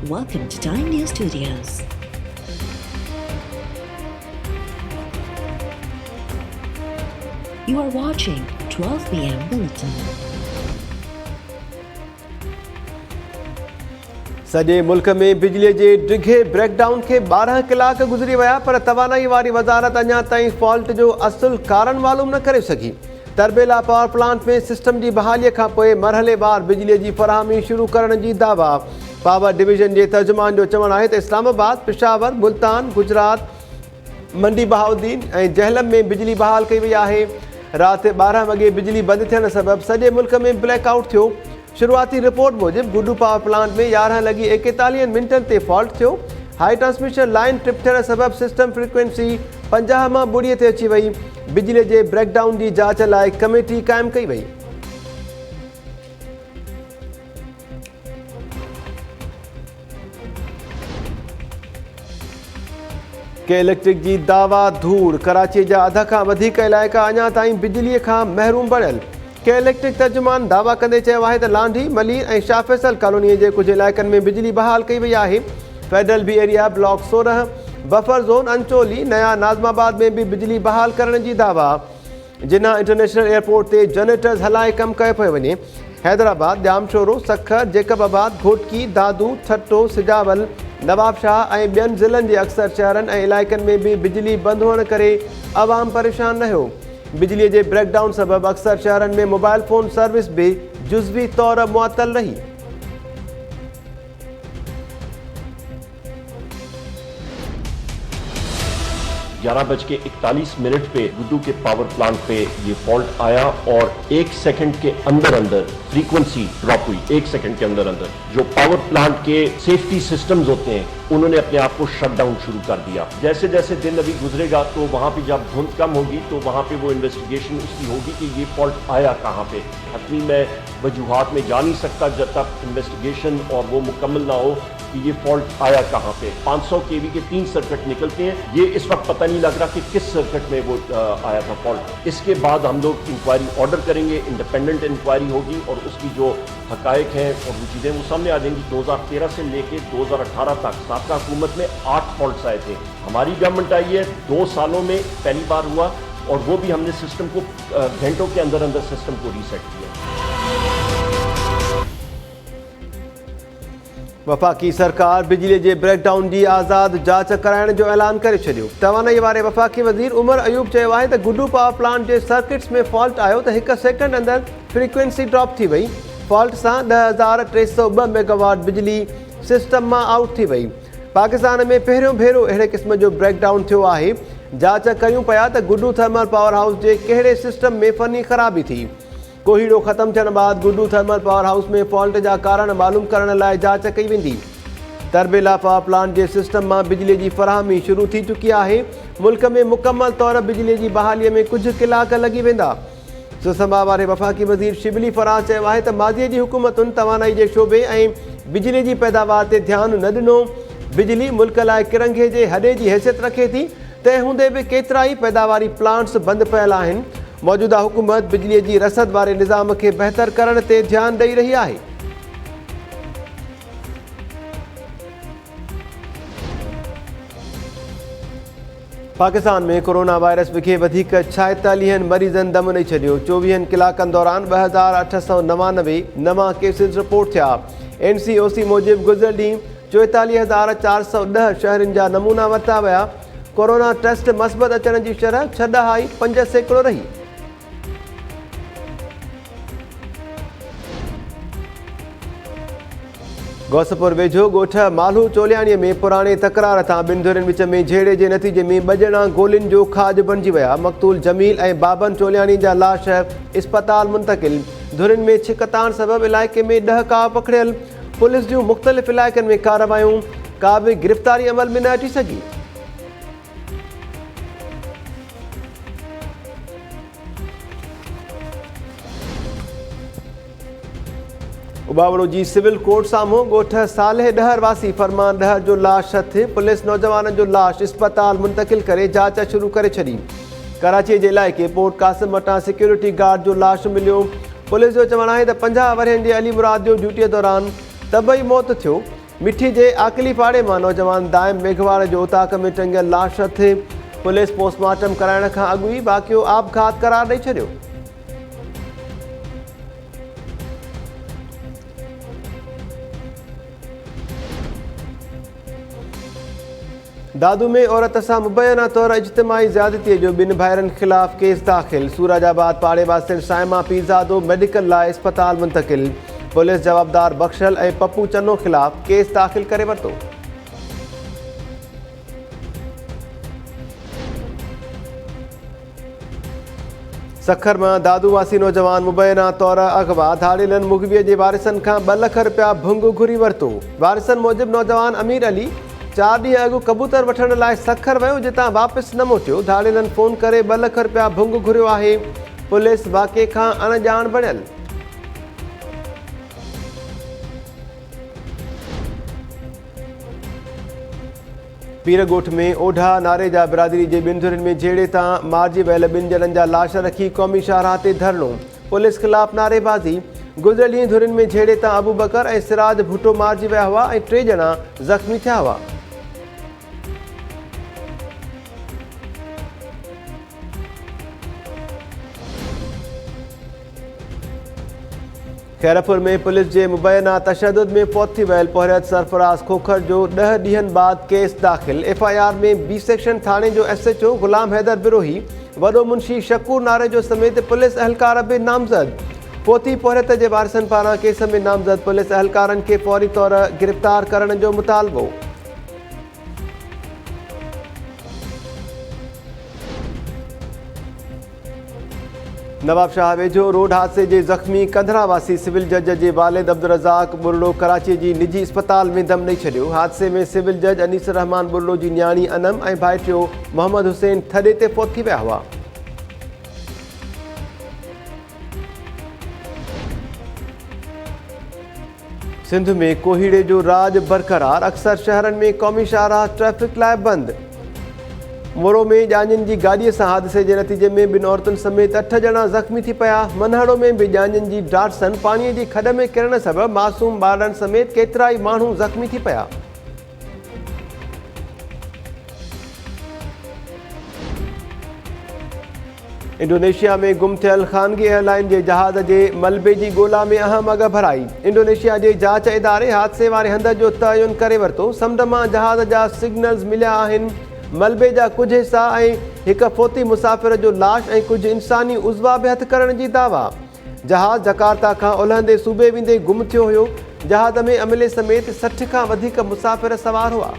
Welcome to Time News Studios. You are watching 12 p.m. Bulletin. सॼे मुल्क में बिजलीअ जे डिघे ब्रेकडाउन खे 12 कलाक गुज़री विया पर तवानाई वारी वज़ारत अञा ताईं फॉल्ट जो असुल कारण मालूम न करे सघी। तरबेला पावर प्लांट में सिस्टम जी बहालीअ खां पोइ मरहलेवार बिजलीअ जी फ़राहमी शुरू करण जी दावा। पावर डिवीज़न जे तर्जुमान जो चवणु आहे त इस्लामाबाद, पिशावर, मुल्तान, गुजरात, मंडी बहाउद्दीन ऐं जहलम में बिजली बहाल कई वई आहे। राति 12 वॻे बिजली बंदि थियण सबबि सॼे मुल्क में ब्लैकआउट थियो। शुरूआती रिपोर्ट मूजिबि गुड्डू पावर प्लांट में 11:41 ते फॉल्ट थियो। हाई ट्रांसमिशन लाइन ट्रिप थियण सबबि सिस्टम फ्रीक्वेंसी 50 मां 40 ते अची वई। बिजलीअ जे ब्रेकडाउन जी जांच लाइ कमेटी क़ाइमु कई वई। के इलेक्ट्रिक जी दावा धूड़। कराची जा अध खां वधीक इलाइक़ा अञा ताईं बिजलीअ खां महरूम बणियल। के इलेक्ट्रिक तर्जुमान दावा कंदे चयो आहे त लांढी, मलीर ऐं शाह फैसल कॉलोनीअ जे कुझु इलाइक़नि में बिजली बहाल कई वई आहे। Federal B area, block 16, buffer zone, Ancholi, नया नाज़माबाद में बि बिजली बहाल करण जी दावा। जिन्ना इंटरनेशनल एयरपोर्ट ते जनरेटर्स हलाए कमु कयो पियो वञे। हैदराबाद, जामशोरो, सखर, जेकबाबाद, घोटकी, दादू, ठट्टो, सिजावल, नवाबशाह ऐं ॿियनि ज़िलनि जे अक्सर शहरनि ऐं इलाइक़नि में बि बिजली बंदि हुअण करे अवाम परेशान रहियो। बिजलीअ जे ब्रेकडाउन सबबि अक्सर शहरनि में मोबाइल फ़ोन सर्विस बि जुज़वी तौर मुअतल रही। ग्यारह बज के 41 पे गुड्डू के पावर प्लांट पे ये फॉल्ट आया और 1 सेकंड के अंदर अंदर फ्रीक्वेंसी ड्रॉप हुई। 1 सेकंड के अंदर अंदर जो पावर प्लांट के सेफ्टी सिस्टम्स होते हैं उन्होंने अपने आप को शट डाउन शुरू कर दिया। जैसे जैसे दिन अभी गुजरेगा तो वहां पे जब धुंध कम होगी तो वहां पे वो इन्वेस्टिगेशन उसकी होगी कि ये फॉल्ट आया कहां पे। हतमी मैं वजूहात में जा नहीं सकता जब तक इन्वेस्टिगेशन और वो मुकम्मल ना हो कि ये फॉल्ट आया कहां पे। 500 केवी के 3 सर्किट निकलते हैं। ये इस वक्त पता नहीं लग रहा कि किस सर्किट में वो आया था फॉल्ट। इसके बाद हम लोग इंक्वायरी ऑर्डर करेंगे, इंडिपेंडेंट इंक्वायरी होगी और उसकी जो हकायक हैं और वो चीज़ें वो सामने आ जाएंगी। 2013 से लेके 2018 तक साबका हुकूमत में 8 फॉल्ट्स आए थे। हमारी गवर्नमेंट आई है 2 सालों में पहली बार हुआ और वो भी हमने सिस्टम को घंटों के अंदर अंदर सिस्टम को रीसेट किया। वफ़ाक़ी सरकार बिजलीअ जे ब्रेकडाउन जी आज़ाद जांच कराइण जो ऐलान करे छॾियो। तवानाई वारे वफ़ाक़ी वज़ीर उमर अयूब चयो आहे त गुड्डू पावर प्लांट जे सर्किट्स में फॉल्ट आयो त 1 सेकंड अंदर फ्रीक्वेंसी ड्रॉप थी वई। फॉल्ट सां 10,302 मेगावाट बिजली सिस्टम मां आउट थी वई। पाकिस्तान में पहिरियों भेरो अहिड़े क़िस्म जो ब्रेकडाउन थियो आहे। जांच कयूं पिया त गुड्डू थर्मल पावर हाउस जे कहिड़े सिस्टम में फ़नी ख़राबी थी। कोहीड़ो ख़त्म थियण बाद गुड्डू थर्मल पावर हाउस में फॉल्ट जा कारण मालूम करण लाइ जांच कई वेंदी। तरबेला पावर प्लांट जे सिस्टम मां बिजलीअ जी फ़राहमी शुरू थी चुकी आहे। मुल्क में मुकमल तौर बिजलीअ जी बहालीअ में कुझु कलाक लॻी वेंदा। सुसंभा वारे वफ़ाक़ी वज़ीर शिबली फराज़ चयो आहे त माज़ीअ जी हुकूमतुनि तवानाई जे शोबे ऐं बिजलीअ जी पैदावार ते ध्यानु न ॾिनो। बिजली मुल्क लाइ किरंगे जे हॾे जी हैसियत रखे थी। तंहिं हूंदे बि केतिरा ई पैदावारी प्लांट्स बंदि पियल आहिनि। मौजूदा हुकूमत बिजलीअ जी रसद वारे निज़ाम खे बहितर करण ते ध्यानु ॾेई रही आहे। पाकिस्तान में कोरोना वायरस खे वधीक 46 मरीज़नि दम ॾेई छॾियो। 24 कलाकनि दौरान 2,899 नवां केसिस रिपोर्ट थिया। NCOC मूजिबि गुज़िरियल ॾींहुं 44,410 शहरनि जा नमूना वरिता विया। कोरोना टेस्ट मस्बत अचण जी शरह 6.5% रही। गौसपुर वेझो ॻोठ मालू चोलियाणीअ में पुराणे तकरार तां ॿिनि धुरनि विच में झेड़े जे नतीजे में 2 ॼणा गोलियुनि जो खाज बणिजी विया। मक़तूल जमील ऐं बाबन चोलियाणी जा लाश इस्पताल मुंतक़िल। धुरनि में छिकताण सबबि इलाइक़े में 10 काव पकड़ियल। पुलिस जूं मुख़्तलिफ़ इलाइक़नि में कार्रवायूं, का बि गिरफ़्तारी अमल में न अची सघी। उबावड़ो जी सिविल कोर्ट साम्हूं ॻोठ सालेह डहर वासी फरमान डहर जो लाश हथ। पुलिस नौजवाननि जो लाश इस्पताल मुंतक़िल करे जांच शुरू करे छॾी। कराची जे इलाइक़े पोर्ट कासिम वटां सिक्योरिटी गार्ड जो लाश मिलियो। पुलिस जो चवणु आहे त 50 वरहनि जे अली मुराद जो ड्यूटीअ दौरान तबई मौत थियो। मिठी जे आकली पाड़े मां नौजवान दाइम मेघवाड़ जो उताक में टंगियल लाश थे। पुलिस पोस्टमार्टम कराइण खां अॻु ई वाक़ियो आपघात करार ॾेई छॾियो। दादू में औरत सां मुबैना तौर इज्तिमाई ज़्यादतीअ जो 2 भाइरनि ख़िलाफ़ केस दाख़िल। सूरजाबाद पाड़े वासियुनि साइमा पीरज़ादो मेडिकल लाइ अस्पताल मुंतक़िल। पुलिस जवाबदार बख्शल ऐं पप्पू चन्नो ख़िलाफ़ केस दाख़िल करे वरितो। सखर मां दादूवासी नौजवान मुबैना तौर अगवा। धाड़ेलनि मुगवीअ जे वारिसनि खां 2 लख रुपया भुंग घुरी वरितो। वारिसनि मूजिबि नौजवान अमीर अली 4 ॾींहं अॻु कबूतर वठण लाइ सखर वियो, जितां वापसि न मोटियो। धाड़ेलनि फ़ोन करे 2 लख रुपया भुंग घुरियो आहे। पुलिस वाक़े खां अणॼाण बणियल। पीरगोठ में ओढा नारे जा बिरादरी जे 2 धुरियुनि में जहिड़े तां मारिजी वियल 2 ॼणनि जा लाश रखी क़ौमी शाहराह ते धरणो। पुलिस ख़िलाफ़ नारेबाज़ी। गुज़िरियल ॾींहुं धुरियुनि में जहिड़े तां अबू बकर ऐं सिराज भुट्टो मारिजी विया हुआ ऐं 3 ॼणा ज़ख़्मी थिया हुआ। खैरपुर में पुलिस जे मुबैना तशद्दुद में फौत थी वियल पोहरियत सरफराज़ खोखर जो 10 ॾींहनि बाद केस दाख़िल। FIR में B सेक्शन थाणे जो SHO ग़ुलाम हैदर बिरोही, वॾो मुंशी शकूर नारे जो समेत पुलिस अहलकार बि नामज़द। पोती पोहरियत जे वारिसनि पारां केस में नामज़द पुलिस अहलकारनि खे फौरी तौर गिरफ़्तार करण जो मुतालबो। नवाब शाह वेझो रोड हादसे जे ज़ख़्मी कंधरावासी सिविल जज जे वालिद अब्दुल रज़ाक बुर्लो कराची जी निजी अस्पताल में दम ॾेई छॾियो। हादसे में सिविल जज अनीस रहमान बुर्लो जी न्याणी अनम ऐं भाइटियो मोहम्मद हुसैन थॾे ते फौत थी विया हुआ। सिंध में कोहीड़े जो राज बरक़रार। अक्सर शहरनि में क़ौमी शाहराह ट्रैफ़िक लाइ बंदि। मोरो में ॼाञनि जी गाॾीअ सां हादसे जे नतीजे में 2 औरतुनि समेत 8 ॼणा ज़ख़्मी थी पिया। मनहड़ो में बि ॼाञनि जी डाटसन पाणीअ जी खॾ में किरण सबबि मासूम ॿारनि समेत केतिरा ई माण्हू ज़ख़्मी थी पिया। इंडोनेशिया में गुम थियल ख़ानगी एयरलाइन जे जहाज़ जे मलबे जी ॻोल्हा में अहम अॻ भराई। इंडोनेशिया जे जांच इदारे हादसे वारे हंध जो तयन करे वरितो। समुंड मां जहाज़ जा सिग्नल्स मिलिया आहिनि। मलबे जा कुझु हिसा ऐं हिकु फोती मुसाफ़िर जो लाश ऐं कुझु इंसानी उज़वा बि हथ करण जी दावा। जहाज़ जकार्ता खां ओलहंदे सूबे वेंदे गुम थियो हुयो। जहाज़ में अमले समेत 60 खां वधीक मुसाफ़िर सवार हुआ।